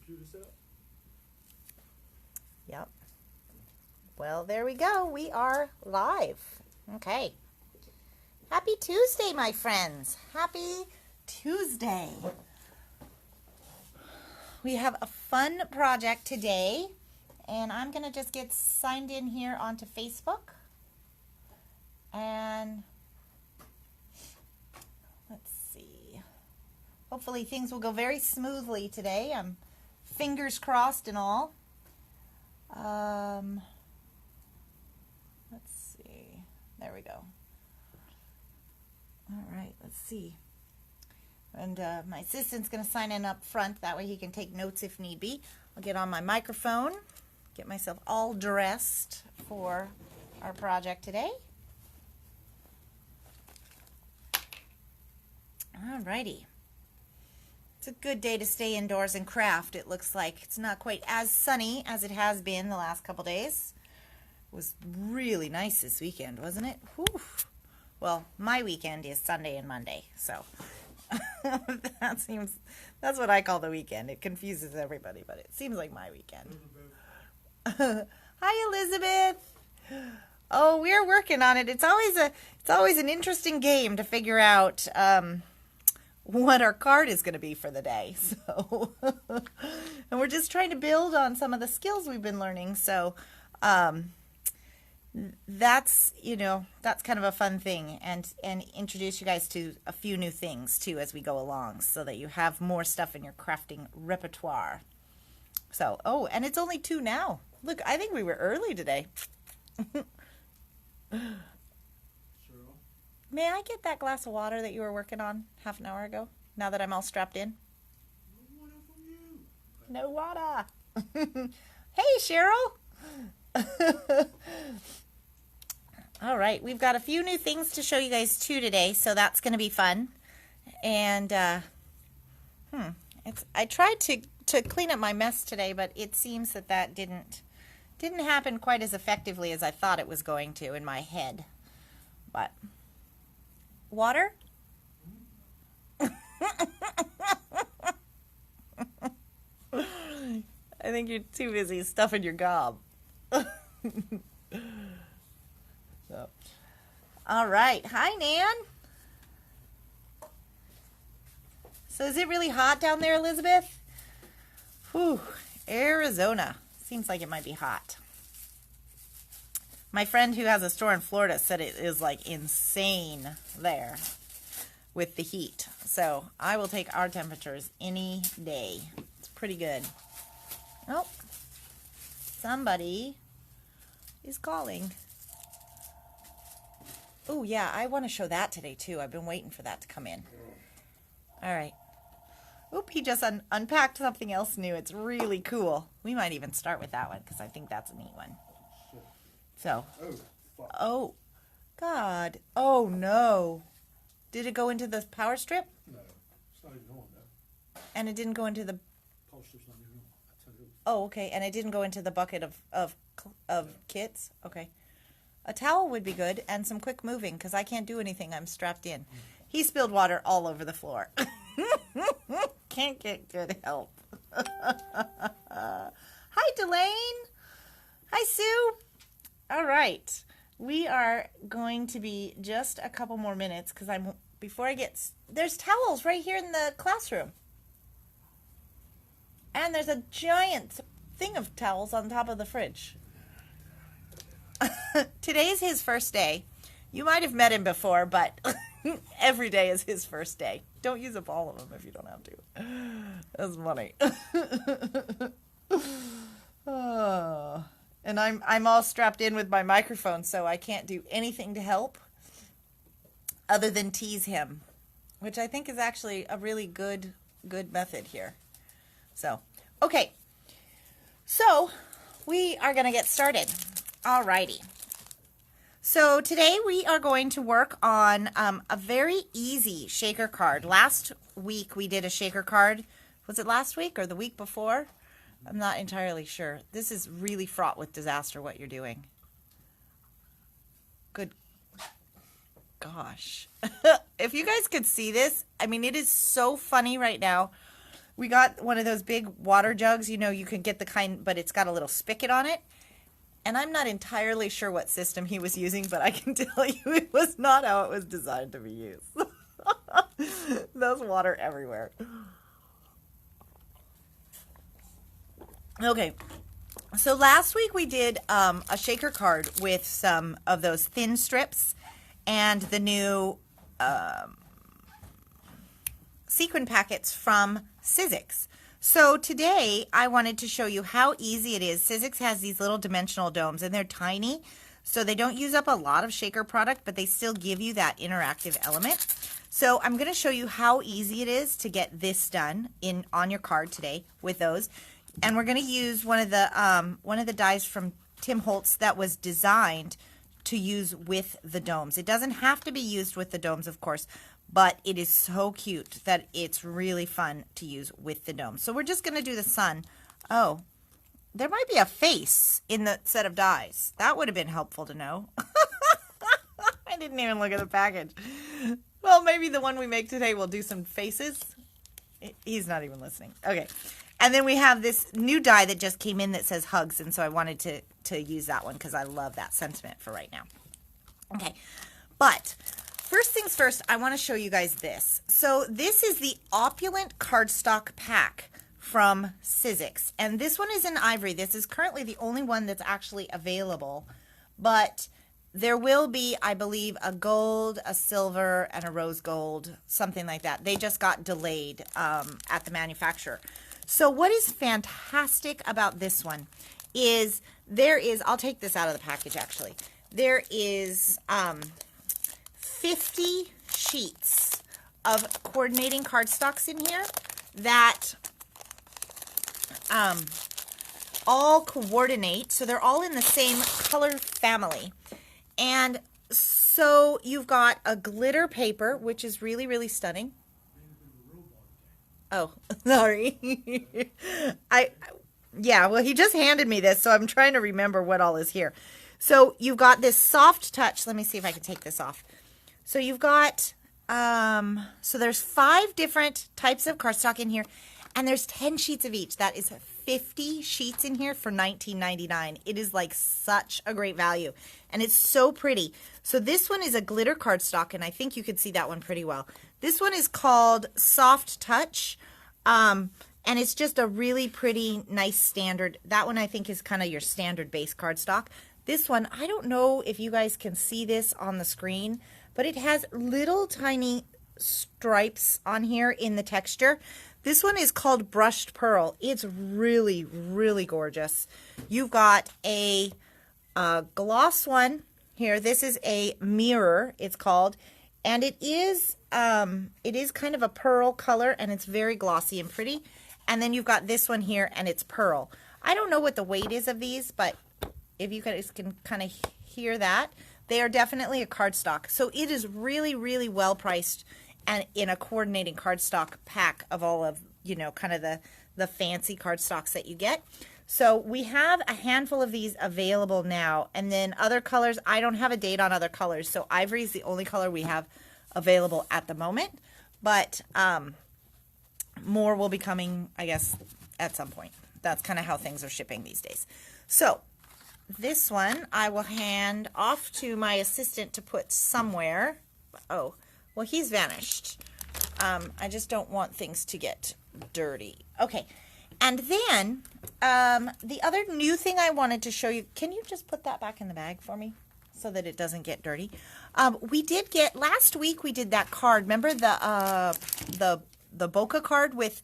computer set up? Yep. Well, there we go. We are live. Okay. Happy Tuesday, my friends. Happy Tuesday. We have a fun project today, and I'm going to just get signed in here onto Facebook. And let's see. Hopefully things will go very smoothly today. I'm fingers crossed and all. Let's see. There we go. All right, let's see. And my assistant's going to sign in up front. That way he can take notes if need be. I'll get on my microphone, get myself all dressed for our project today. All righty. It's a good day to stay indoors and craft. It looks like it's not quite as sunny as it has been the last couple days. It was really nice this weekend, wasn't it? Whew. Well, my weekend is Sunday and Monday, so that's what I call the weekend. It confuses everybody, but it seems like my weekend. Hi, Elizabeth. Oh, we're working on it. It's always an interesting game to figure out what our card is going to be for the day. So, and we're just trying to build on some of the skills we've been learning. So, that's kind of a fun thing, and introduce you guys to a few new things too as we go along, so that you have more stuff in your crafting repertoire. So, oh, and it's only 2 now. Look, I think we were early today. May I get that glass of water that you were working on half an hour ago, now that I'm all strapped in? No water. Hey, Cheryl. All right, we've got a few new things to show you guys too today, so that's going to be fun. And I tried to clean up my mess today, but it seems that didn't happen quite as effectively as I thought it was going to in my head. But water? I think you're too busy stuffing your gob. So. All right. Hi, Nan. So is it really hot down there, Elizabeth? Whew. Arizona. Seems like it might be hot. My friend who has a store in Florida said it is like insane there with the heat. So I will take our temperatures any day. It's pretty good. Oh, somebody is calling. Oh, yeah, I want to show that today, too. I've been waiting for that to come in. All right. Oop, he just unpacked something else new. It's really cool. We might even start with that one, because I think that's a neat one. So, oh, God. Oh, no. Did it go into the power strip? No, it's not even on there. And it didn't go into the... Power strip's not even on. I tell you. Oh, okay. And it didn't go into the bucket of kits? Okay. A towel would be good, and some quick moving, because I can't do anything. I'm strapped in. He spilled water all over the floor. Can't get good help. Hi, Delane. Hi, Sue. All right. We are going to be just a couple more minutes, because there's towels right here in the classroom. And there's a giant thing of towels on top of the fridge. Today's his first day. You might have met him before, but every day is his first day. Don't use up all of them if you don't have to. That's funny. Oh. And I'm all strapped in with my microphone, so I can't do anything to help other than tease him, which I think is actually a really good method here. So, okay. So, we are going to get started. Alrighty. So today we are going to work on a very easy shaker card. Last week we did a shaker card. Was it last week or the week before? I'm not entirely sure. This is really fraught with disaster, what you're doing. Good gosh. If you guys could see this, I mean, it is so funny right now We got one of those big water jugs, you know, you can get the kind, but it's got a little spigot on it. And I'm not entirely sure what system he was using, but I can tell you it was not how it was designed to be used. There's water everywhere. Okay, so last week we did a shaker card with some of those thin strips and the new sequin packets from Sizzix. So today I wanted to show you how easy it is. Sizzix has these little dimensional domes and they're tiny, so they don't use up a lot of shaker product, but they still give you that interactive element. So I'm going to show you how easy it is to get this done on your card today with those. And we're going to use one of the dies from Tim Holtz that was designed to use with the domes. It doesn't have to be used with the domes, of course, but it is so cute that it's really fun to use with the domes. So we're just going to do the sun. Oh, there might be a face in the set of dies. That would have been helpful to know. I didn't even look at the package. Well, maybe the one we make today will do some faces. He's not even listening. Okay. And then we have this new die that just came in that says hugs, and so I wanted to use that one because I love that sentiment for right now. Okay, but first things first, I want to show you guys this. So this is the Opulent Cardstock pack from Sizzix, and this one is in ivory. This is currently the only one that's actually available, but there will be, I believe, a gold, a silver, and a rose gold, something like that. They just got delayed at the manufacturer. So what is fantastic about this one is I'll take this out of the package actually. There is 50 sheets of coordinating cardstocks in here that all coordinate. So they're all in the same color family. And so you've got a glitter paper, which is really, really stunning. Oh, sorry. Yeah, well, he just handed me this, so I'm trying to remember what all is here. So you've got this soft touch. Let me see if I can take this off. So you've got, so there's 5 different types of cardstock in here, and there's 10 sheets of each. That is 50 sheets in here for $19.99. It is like such a great value, and it's so pretty. So this one is a glitter cardstock, and I think you could see that one pretty well. This one is called Soft Touch, and it's just a really pretty, nice standard. That one I think is kind of your standard base cardstock. This one, I don't know if you guys can see this on the screen, but it has little tiny stripes on here in the texture. This one is called Brushed Pearl. It's really, really gorgeous. You've got a gloss one here. This is a mirror, it's called, and it is kind of a pearl color, and it's very glossy and pretty. And then you've got this one here, and it's pearl. I don't know what the weight is of these, but if you guys can kind of hear that, they are definitely a cardstock. So it is really, really well priced, and in a coordinating cardstock pack of all of, you know, kind of the fancy cardstocks that you get. So we have a handful of these available now, and then other colors, I don't have a date on other colors, so ivory is the only color we have available at the moment, but more will be coming, I guess, at some point. That's kind of how things are shipping these days. So this one I will hand off to my assistant to put somewhere. Oh, well, he's vanished. I just don't want things to get dirty. Okay, and then the other new thing I wanted to show you, can you just put that back in the bag for me so that it doesn't get dirty? We did get, last week we did that card. Remember the bokeh card with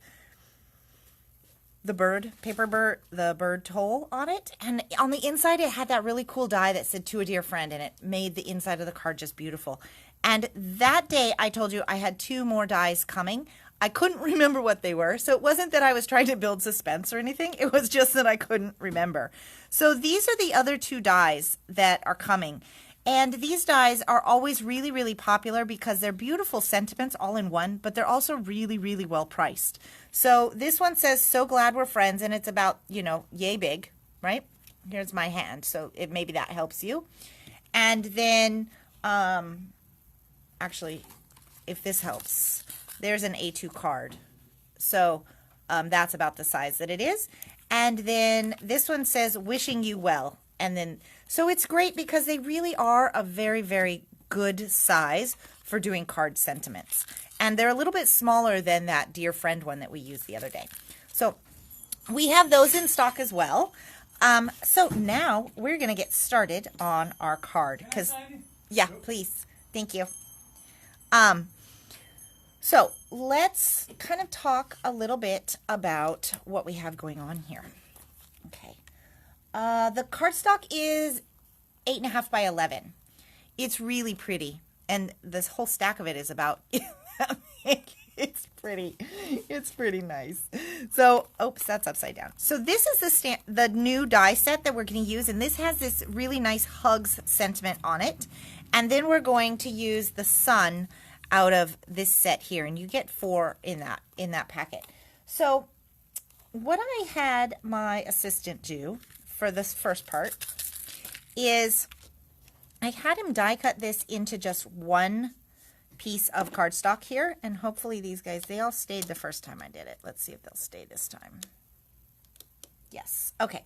the bird, the bird toll on it? And on the inside it had that really cool die that said "To a Dear Friend," and it made the inside of the card just beautiful. And that day I told you I had 2 more dies coming. I couldn't remember what they were, so it wasn't that I was trying to build suspense or anything. It was just that I couldn't remember. So these are the other 2 dies that are coming. And these dies are always really, really popular because they're beautiful sentiments all in one, but they're also really, really well priced. So this one says, "So glad we're friends," and it's about, you know, yay big, right? Here's my hand, so maybe that helps you. And then, actually, if this helps, there's an A2 card. So That's about the size that it is. And then this one says wishing you well. And then, so it's great because they really are a very, very good size for doing card sentiments. And they're a little bit smaller than that dear friend one that we used the other day. So we have those in stock as well. So now we're going to get started on our card. Yeah, please. Thank you. So let's kind of talk a little bit about what we have going on here. Okay. The cardstock is 8.5 by 11. It's really pretty. And this whole stack of it is about, it's pretty. It's pretty nice. So, oops, that's upside down. So this is the new die set that we're going to use. And this has this really nice hugs sentiment on it. And then we're going to use the sun out of this set here, and you get 4 in that packet. So what I had my assistant do for this first part is I had him die cut this into just one piece of cardstock here, and hopefully these guys, they all stayed the first time I did it. Let's see if they'll stay this time. Yes. Okay.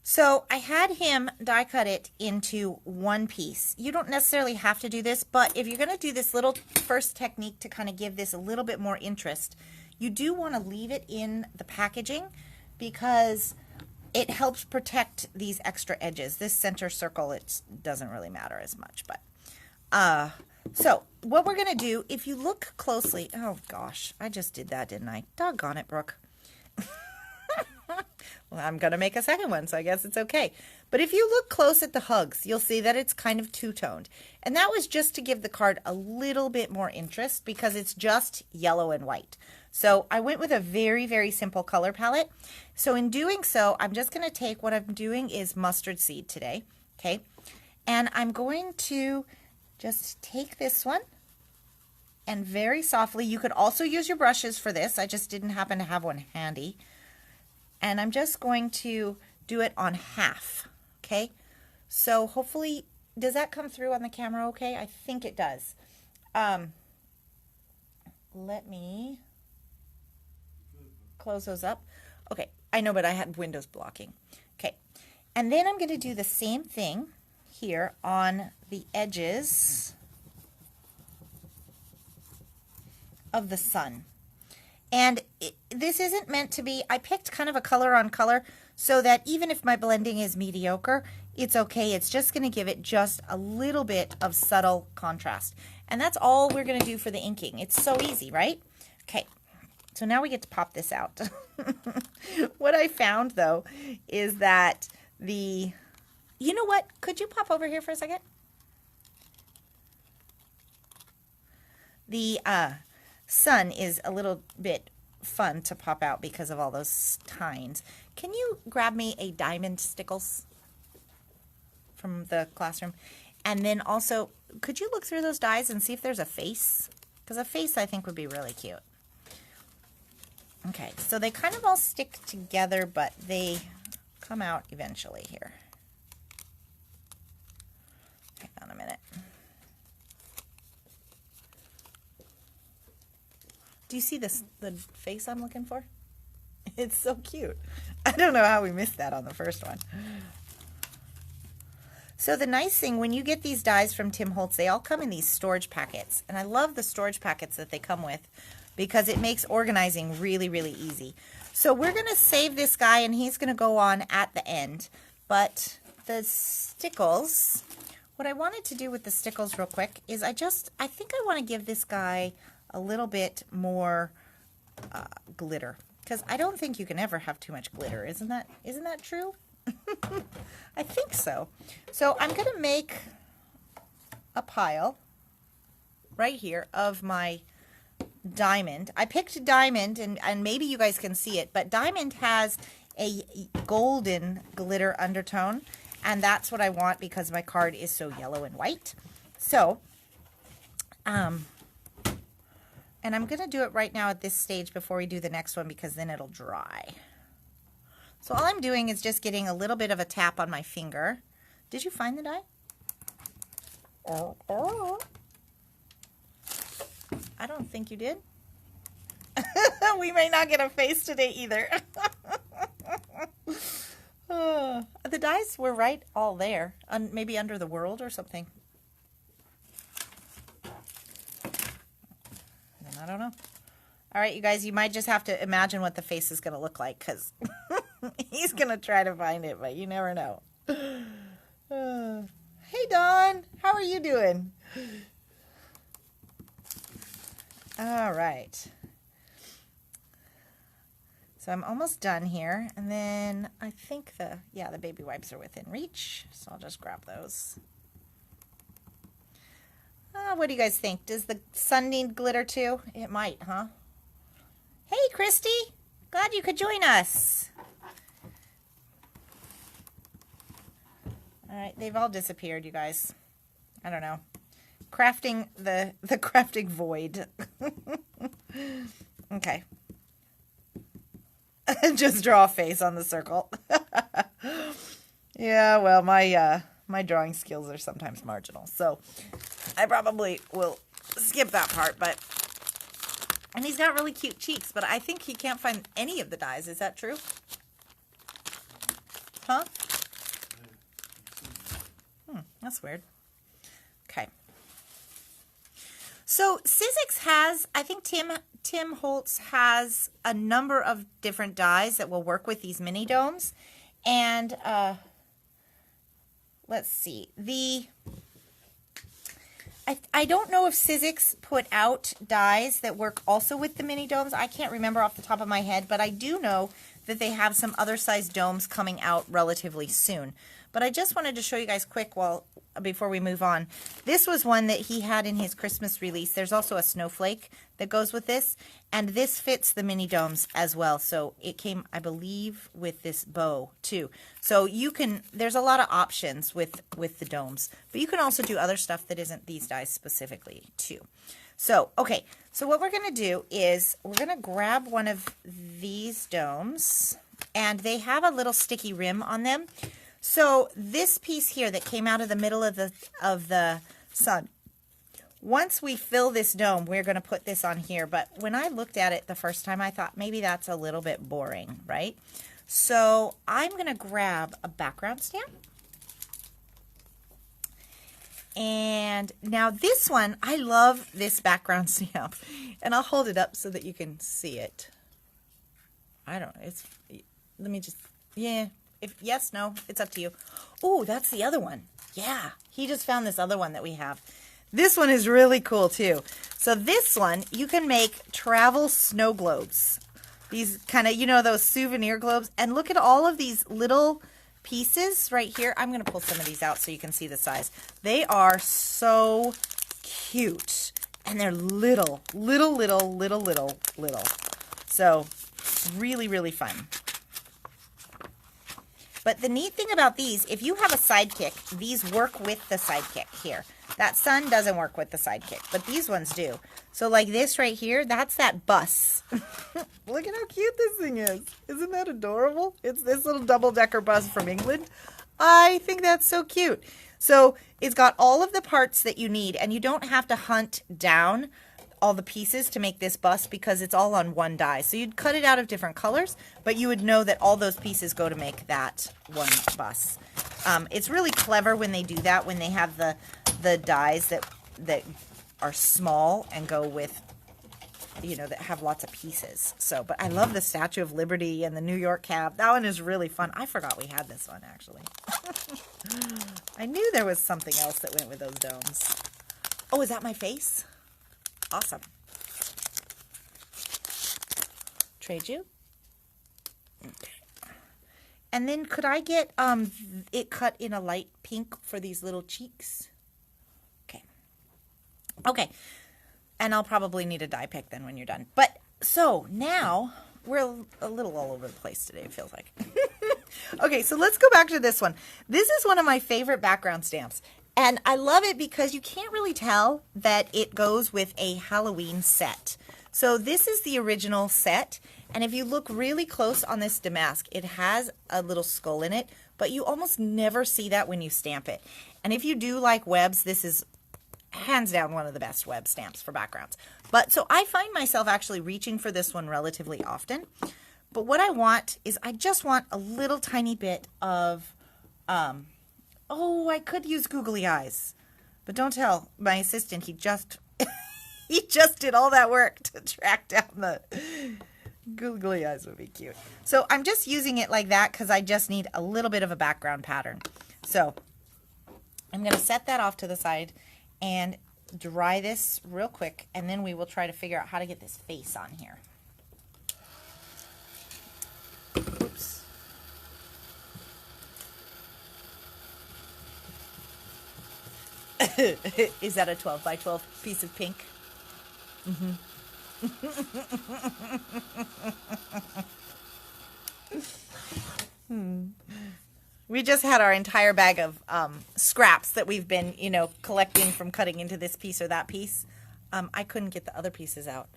So I had him die cut it into one piece. You don't necessarily have to do this, but if you're going to do this little first technique to kind of give this a little bit more interest, you do want to leave it in the packaging because it helps protect these extra edges. This center circle, it doesn't really matter as much, but so what we're going to do, if you look closely, oh gosh, I just did that, didn't I? Doggone it, Brooke. Well, I'm going to make a second one, so I guess it's okay. But if you look close at the hugs, you'll see that it's kind of two-toned. And that was just to give the card a little bit more interest because it's just yellow and white. So I went with a very, very simple color palette. So in doing so, I'm just going to take, what I'm doing is mustard seed today, okay? And I'm going to just take this one and very softly, you could also use your brushes for this. I just didn't happen to have one handy. And I'm just going to do it on half, okay? So hopefully, does that come through on the camera okay? I think it does. Let me close those up. Okay, I know, but I had windows blocking. Okay, and then I'm going to do the same thing here on the edges of the sun. And this isn't meant to be, I picked kind of a color on color so that even if my blending is mediocre, it's okay. It's just going to give it just a little bit of subtle contrast. And that's all we're going to do for the inking. It's so easy, right? Okay, so now we get to pop this out. What I found, though, is that you know what? Could you pop over here for a second? The sun is a little bit fun to pop out because of all those tines. Can you grab me a diamond stickles from the classroom? And then also, could you look through those dies and see if there's a face? Because a face I think would be really cute. Okay, so they kind of all stick together, but they come out eventually here. Hang on a minute. Do you see the face I'm looking for? It's so cute. I don't know how we missed that on the first one. So the nice thing, when you get these dies from Tim Holtz, they all come in these storage packets. And I love the storage packets that they come with because it makes organizing really, really easy. So we're going to save this guy and he's going to go on at the end. But the stickles, what I wanted to do with the stickles real quick is I think I want to give this guy a little bit more glitter because I don't think you can ever have too much glitter. Isn't that true? I think so. So I'm going to make a pile right here of my diamond. I picked diamond and maybe you guys can see it, but diamond has a golden glitter undertone and that's what I want because my card is so yellow and white. So, and I'm going to do it right now at this stage before we do the next one because then it'll dry. So all I'm doing is just getting a little bit of a tap on my finger. Did you find the die? Oh. I don't think you did. We may not get a face today either. The dies were right all there. Maybe under the world or something. I don't know. All right, you guys, you might just have to imagine what the face is going to look like, because he's going to try to find it, but you never know. Hey, Dawn. How are you doing? All right. So I'm almost done here, and then I think the baby wipes are within reach, so I'll just grab those. What do you guys think? Does the sun need glitter too? It might, huh? Hey, Christy. Glad you could join us. All right, they've all disappeared, you guys. I don't know. Crafting the crafting void. Okay. Just draw a face on the circle. Yeah, well, my drawing skills are sometimes marginal, so I probably will skip that part. But and he's got really cute cheeks, but I think he can't find any of the dies. Is that true? Huh? That's weird. Okay. So Sizzix has, I think Tim Holtz has a number of different dies that will work with these mini domes. And let's see. I don't know if Sizzix put out dies that work also with the mini domes. I can't remember off the top of my head, but I do know that they have some other size domes coming out relatively soon. But I just wanted to show you guys quick before we move on. This was one that he had in his Christmas release. There's also a snowflake that goes with this, and this fits the mini domes as well. So it came, I believe, with this bow too. So you can, there's a lot of options with the domes, but you can also do other stuff that isn't these dies specifically too. So, okay, so what we're going to do is we're going to grab one of these domes, and they have a little sticky rim on them. So this piece here that came out of the middle of the sun, once we fill this dome, we're going to put this on here. But when I looked at it the first time, I thought maybe that's a little bit boring, right? So I'm going to grab a background stamp. And now this one, I love this background stamp. And I'll hold it up so that you can see it. I don't know. Let me just, yeah. If yes, no, it's up to you. Oh, that's the other one. Yeah, he just found this other one that we have. This one is really cool too. So this one, you can make travel snow globes. These kind of, you know, those souvenir globes. And look at all of these little pieces right here. I'm going to pull some of these out so you can see the size. They are so cute. And they're little. So really, really fun. But the neat thing about these, if you have a sidekick, these work with the sidekick here. That sun doesn't work with the sidekick, but these ones do. So like this right here, that's that bus. Look at how cute this thing is. Isn't that adorable? It's this little double-decker bus from England. I think that's so cute. So it's got all of the parts that you need, and you don't have to hunt down all the pieces to make this bus because it's all on one die. So you'd cut it out of different colors, but you would know that all those pieces go to make that one bus. It's really clever when they do that, when they have the dies that are small and go with, you know, that have lots of pieces. So, but I love the Statue of Liberty and the New York cab. That one is really fun. I forgot we had this one, actually. I knew there was something else that went with those domes. Oh, is that my face? Awesome. Trade you. Okay. And then could I get it cut in a light pink for these little cheeks? Okay. Okay. And I'll probably need a die pick then when you're done. But so now we're a little all over the place today, it feels like. Okay, so let's go back to this one. This is one of my favorite background stamps. And I love it because you can't really tell that it goes with a Halloween set. So this is the original set. And if you look really close on this damask, it has a little skull in it, but you almost never see that when you stamp it. And if you do like webs, this is hands down one of the best web stamps for backgrounds. But so I find myself actually reaching for this one relatively often. But what I want is I just want a little tiny bit of, oh, I could use googly eyes. But don't tell my assistant, he just did all that work to track down the googly eyes. Would be cute. So I'm just using it like that because I just need a little bit of a background pattern. So I'm going to set that off to the side and dry this real quick, and then we will try to figure out how to get this face on here. Oops. Is that a 12 by 12 piece of pink? Mm-hmm. We just had our entire bag of scraps that we've been, collecting from cutting into this piece or that piece. I couldn't get the other pieces out.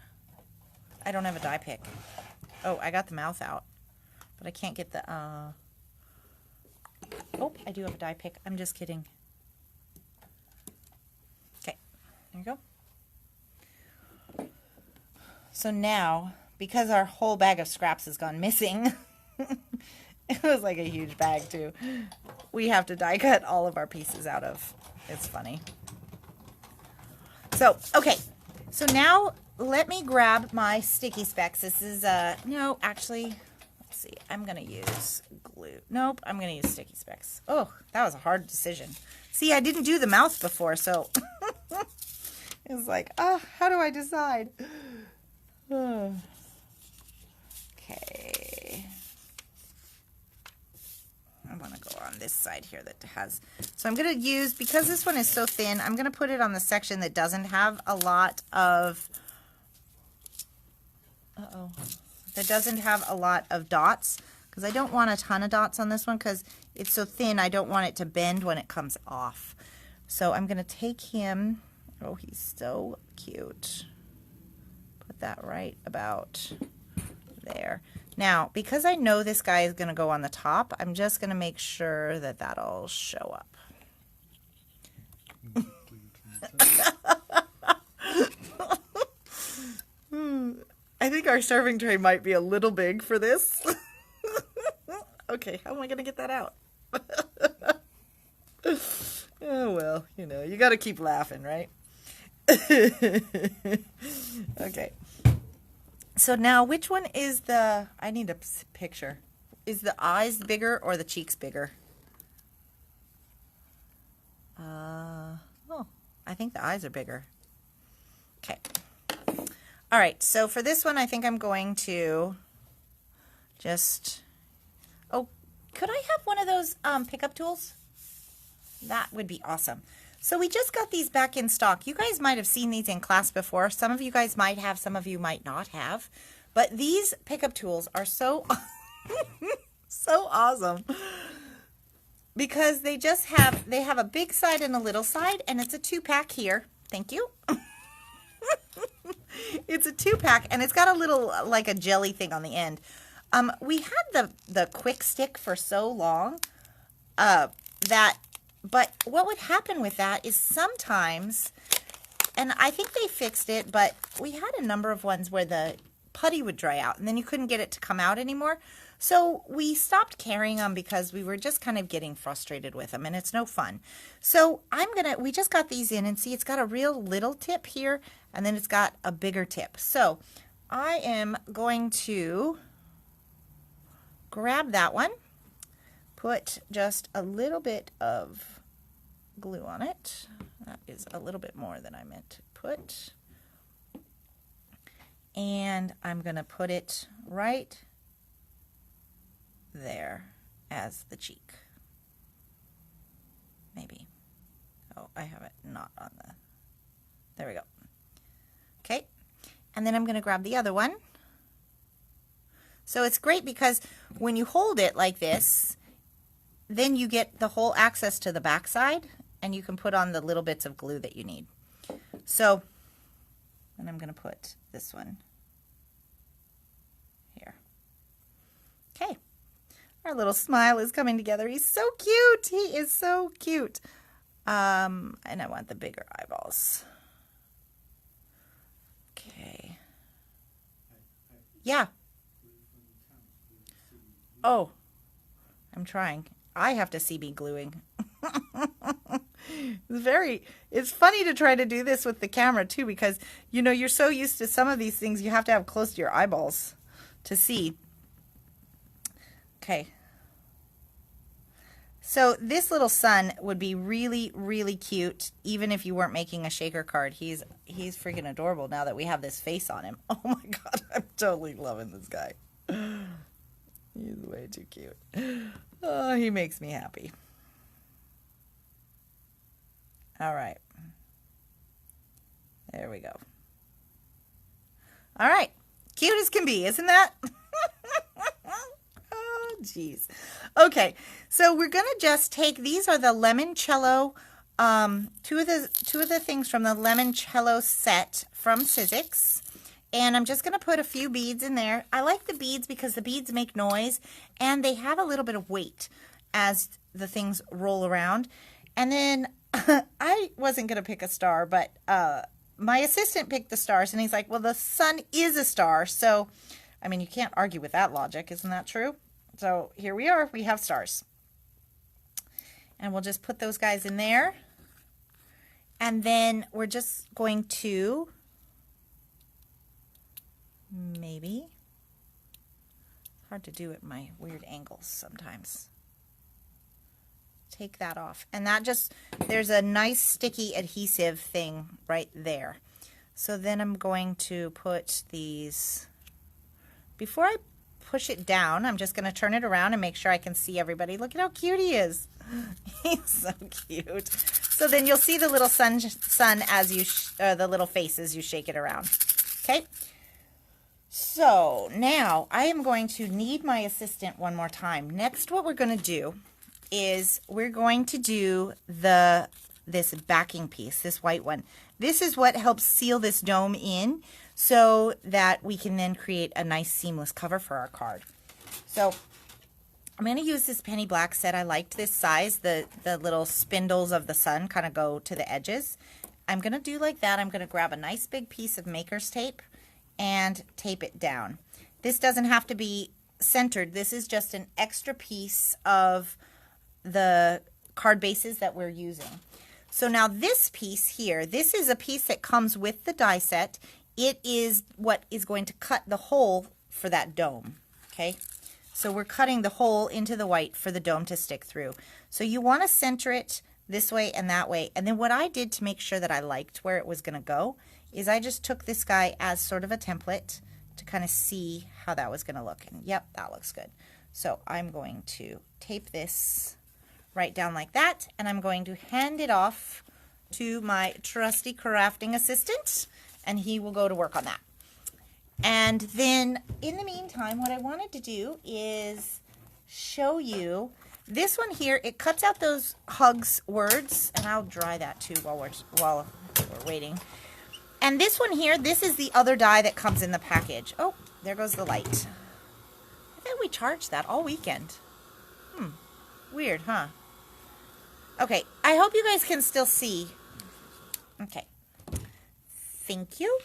I don't have a die pick. Oh, I got the mouth out, but I can't get the, oh, I do have a die pick. I'm just kidding. Okay, there you go. So now, because our whole bag of scraps has gone missing, it was like a huge bag too, we have to die cut all of our pieces out of. It's funny. So, okay. So now let me grab my sticky specs. This is, no, actually, let's see. I'm going to use glue. Nope, I'm going to use sticky specs. Oh, that was a hard decision. See, I didn't do the mouth before, so it was like, oh, how do I decide? Okay. I want to go on this side here that has, so I'm going to use, because this one is so thin, I'm going to put it on the section that doesn't have a lot of, that doesn't have a lot of dots, because I don't want a ton of dots on this one because it's so thin. I don't want it to bend when it comes off. So I'm going to take him, oh, he's so cute. Put that right about there. Now, because I know this guy is going to go on the top, I'm just going to make sure that that'll show up. I think our serving tray might be a little big for this. Okay, how am I going to get that out? Oh, well, you got to keep laughing, right? Okay. So now, which one is the, I need a picture. Is the eyes bigger or the cheeks bigger? Oh, I think the eyes are bigger. Okay. All right, so for this one, I think I'm going to just, oh, could I have one of those pickup tools? That would be awesome. So we just got these back in stock. You guys might have seen these in class before. Some of you guys might have, some of you might not have. But these pickup tools are so, so awesome. Because they just have, they have a big side and a little side, and it's a 2-pack here. Thank you. It's a 2-pack, and it's got a little, like a jelly thing on the end. We had the quick stick for so long but what would happen with that is sometimes, and I think they fixed it, but we had a number of ones where the putty would dry out, and then you couldn't get it to come out anymore. So we stopped carrying them because we were just kind of getting frustrated with them, and it's no fun. So we just got these in, and see, it's got a real little tip here, and then it's got a bigger tip. So I am going to grab that one, put just a little bit of glue on it. That is a little bit more than I meant to put. And I'm going to put it right there as the cheek. Maybe. Oh, I have it not on the, there we go. Okay. And then I'm going to grab the other one. So it's great because when you hold it like this, then you get the whole access to the back side, and you can put on the little bits of glue that you need. So, and I'm going to put this one here. Okay. Our little smile is coming together. He's so cute. He is so cute. And I want the bigger eyeballs. Okay. Yeah. Oh, I'm trying. I have to see me gluing. It's funny to try to do this with the camera too, because you know, you're so used to some of these things you have to have close to your eyeballs to see. Okay. So this little sun would be really, really cute even if you weren't making a shaker card. He's freaking adorable now that we have this face on him. Oh my God, I'm totally loving this guy. He's way too cute. Oh, he makes me happy. All right. There we go. All right. Cute as can be, isn't that? Oh, geez. Okay, so we're going to just take, these are the Lemoncello, two of the things from the Lemoncello set from Sizzix. And I'm just going to put a few beads in there. I like the beads because the beads make noise and they have a little bit of weight as the things roll around. And then I wasn't going to pick a star, but my assistant picked the stars and he's like, well, the sun is a star. So, I mean, you can't argue with that logic. Isn't that true? So here we are. We have stars. And we'll just put those guys in there. And then we're just going to maybe, hard to do at my weird angles sometimes, take that off. And that just, there's a nice sticky adhesive thing right there. So then I'm going to put these, before I push it down, I'm just going to turn it around and make sure I can see everybody. Look at how cute he is. He's so cute. So then you'll see the little sun as you, the little face as you shake it around. Okay. So now I am going to need my assistant one more time. Next, what we're going to do is we're going to do this backing piece, this white one. This is what helps seal this dome in so that we can then create a nice seamless cover for our card. So I'm going to use this penny black set. I liked this size. The little spindles of the sun kind of go to the edges. I'm going to do like that. I'm going to grab a nice big piece of maker's tape and tape it down. This doesn't have to be centered. This is just an extra piece of the card bases that we're using. So now this piece here, this is a piece that comes with the die set. It is what is going to cut the hole for that dome, okay? So we're cutting the hole into the white for the dome to stick through. So you want to center it this way and that way. And then what I did to make sure that I liked where it was going to go is I just took this guy as sort of a template to kind of see how that was going to look. And yep, that looks good. So I'm going to tape this right down like that, and I'm going to hand it off to my trusty crafting assistant, and he will go to work on that. And then in the meantime, what I wanted to do is show you this one here. It cuts out those hugs words, and I'll dry that too while we're waiting. And this one here, this is the other die that comes in the package. Oh, there goes the light. I think we charged that all weekend. Weird, huh? Okay, I hope you guys can still see. Okay. Thank you.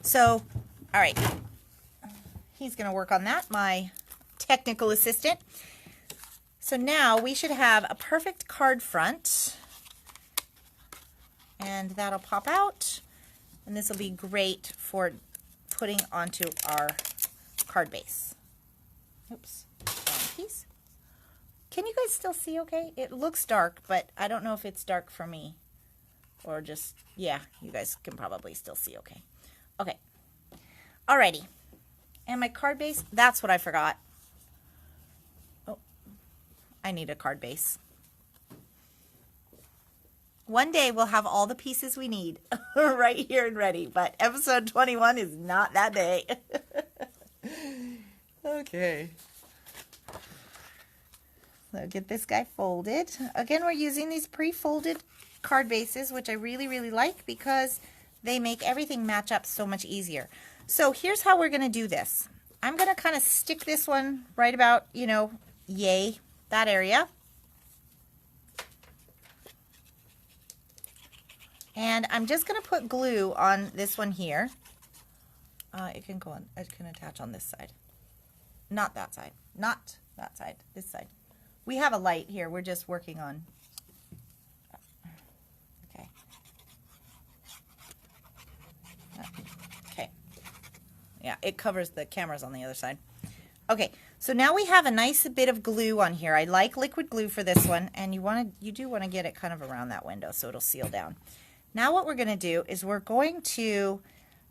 So, all right. He's going to work on that, my technical assistant. So now we should have a perfect card front. And that'll pop out. And this will be great for putting onto our card base. Oops. Wrong piece. Can you guys still see okay? It looks dark, but I don't know if it's dark for me. Or just, yeah, you guys can probably still see okay. Okay. Alrighty. And my card base, that's what I forgot. Oh, I need a card base. One day we'll have all the pieces we need right here and ready, but episode 21 is not that day. Okay. So get this guy folded. Again, we're using these pre-folded card bases, which I really, really like because they make everything match up so much easier. So here's how we're going to do this. I'm going to kind of stick this one right about, you know, yay, that area. And I'm just going to put glue on this one here. It can go on, it can attach on this side. Not that side. Not that side. This side. We have a light here. We're just working on. Okay. Okay. Yeah, it covers the cameras on the other side. Okay, so now we have a nice bit of glue on here. I like liquid glue for this one, and you do want to get it kind of around that window so it'll seal down. Now what we're going to do is we're going to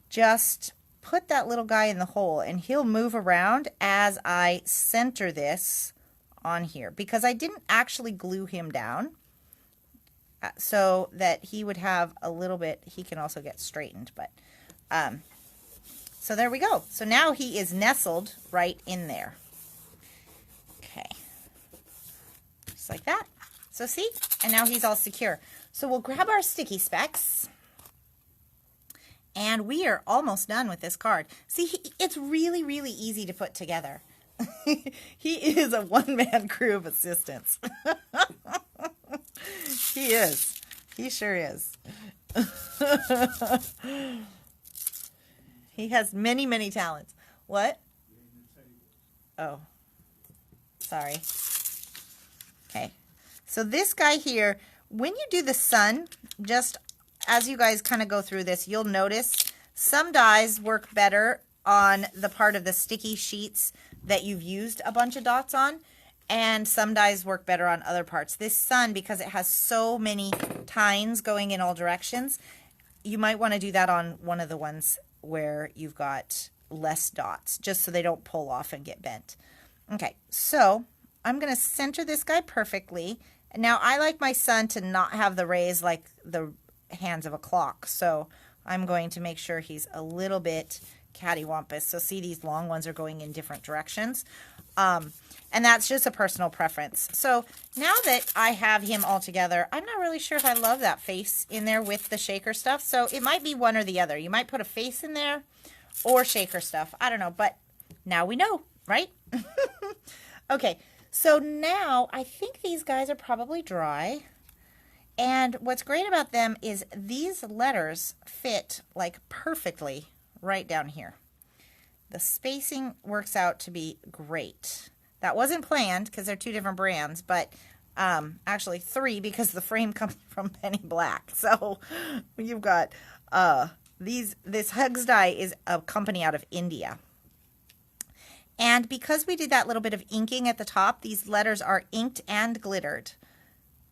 just put that little guy in the hole, and he'll move around as I center this on here, because I didn't actually glue him down so that he would have a little bit, he can also get straightened, but so there we go. So now he is nestled right in there. Okay, just like that. So see, and now he's all secure. So we'll grab our sticky specks, and we are almost done with this card. See, it's really, really easy to put together. He is a one-man crew of assistants. He is. He sure is. He has many, many talents. What? Oh, sorry. Okay. So this guy here, when you do the sun, just as you guys kind of go through this, you'll notice some dies work better on the part of the sticky sheets that you've used a bunch of dots on, and some dies work better on other parts. This sun, because it has so many tines going in all directions, you might want to do that on one of the ones where you've got less dots, just so they don't pull off and get bent. Okay, so I'm going to center this guy perfectly. Now, I like my sun to not have the rays like the hands of a clock, so I'm going to make sure he's a little bit cattywampus. So see, these long ones are going in different directions. And that's just a personal preference. So now that I have him all together, I'm not really sure if I love that face in there with the shaker stuff. So it might be one or the other. You might put a face in there or shaker stuff. I don't know, but now we know, right? Okay, so now I think these guys are probably dry. And what's great about them is these letters fit like perfectly right down here. The spacing works out to be great. That wasn't planned because they're two different brands, but actually three, because the frame comes from Penny Black. So you've got this Hugs die is a company out of India. And because we did that little bit of inking at the top, these letters are inked and glittered.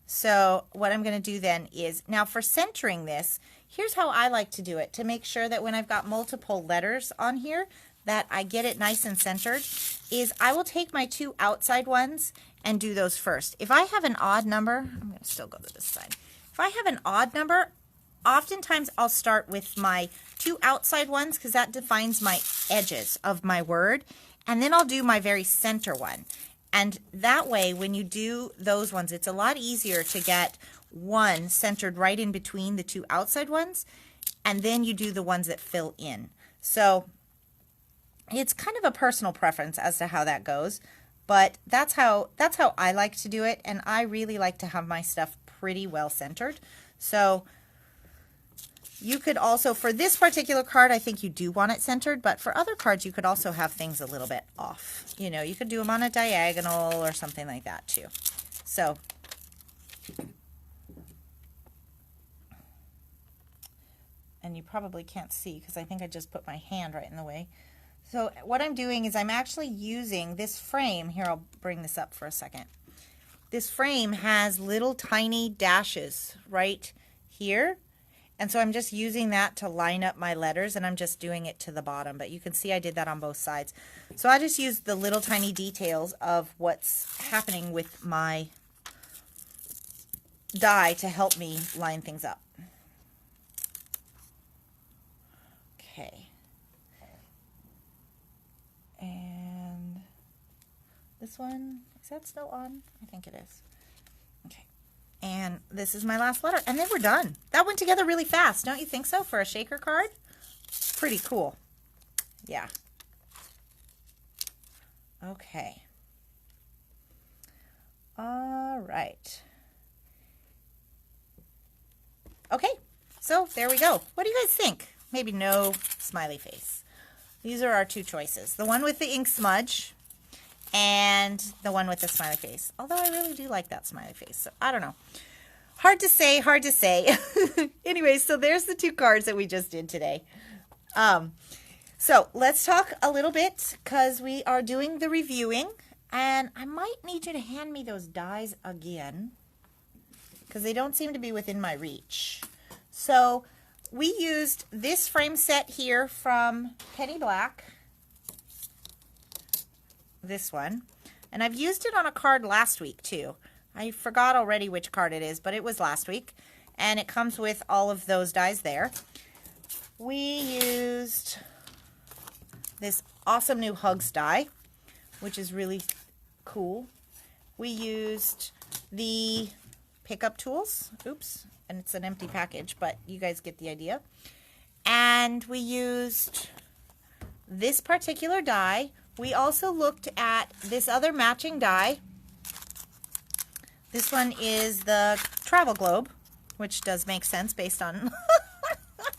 So what I'm going to do then is, now for centering this, here's how I like to do it to make sure that when I've got multiple letters on here, that I get it nice and centered, is I will take my two outside ones and do those first. If I have an odd number, I'm going to still go to this side. If I have an odd number, oftentimes I'll start with my two outside ones because that defines my edges of my word, and then I'll do my very center one. And that way, when you do those ones, it's a lot easier to get one centered right in between the two outside ones, and then you do the ones that fill in. So it's kind of a personal preference as to how that goes, but that's how I like to do it, and I really like to have my stuff pretty well centered. So you could also, for this particular card, I think you do want it centered, but for other cards, you could also have things a little bit off. You know, you could do them on a diagonal or something like that too. So and you probably can't see because I think I just put my hand right in the way. So what I'm doing is I'm actually using this frame. Here, I'll bring this up for a second. This frame has little tiny dashes right here. And so I'm just using that to line up my letters, and I'm just doing it to the bottom. But you can see I did that on both sides. So I just used the little tiny details of what's happening with my die to help me line things up. Okay. And this one, is that still on? I think it is. Okay. And this is my last letter. And then we're done. That went together really fast. Don't you think so for a shaker card? Pretty cool. Yeah. Okay. All right. Okay. So there we go. What do you guys think? Maybe no smiley face. These are our two choices. The one with the ink smudge and the one with the smiley face. Although I really do like that smiley face. So I don't know. Hard to say, hard to say. Anyway, so there's the two cards that we just did today. So let's talk a little bit because we are doing the reviewing. And I might need you to hand me those dies again because they don't seem to be within my reach. So we used this frame set here from Penny Black. This one. And I've used it on a card last week too. I forgot already which card it is, but it was last week. And it comes with all of those dies there. We used this awesome new Hugs die, which is really cool. We used the pickup tools. Oops. And it's an empty package, but you guys get the idea. And we used this particular die. We also looked at this other matching die. This one is the travel globe, which does make sense based on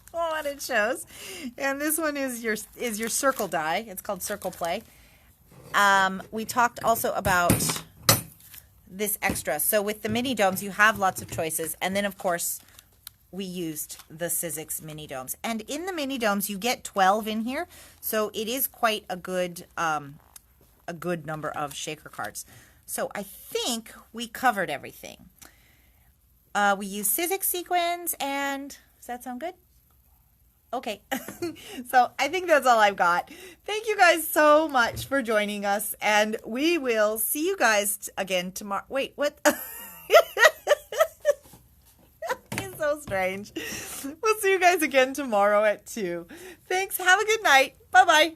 what it shows. And this one is your circle die. It's called Circle Play. We talked also about this extra. So with the mini domes, you have lots of choices. And then, of course, we used the Sizzix Mini Domes. And in the Mini Domes, you get 12 in here. So it is quite a good number of shaker cards. So I think we covered everything. We used Sizzix sequins, and does that sound good? Okay, so I think that's all I've got. Thank you guys so much for joining us, and we will see you guys again tomorrow. Wait, what? It's so strange. We'll see you guys again tomorrow at 2. Thanks. Have a good night. Bye-bye.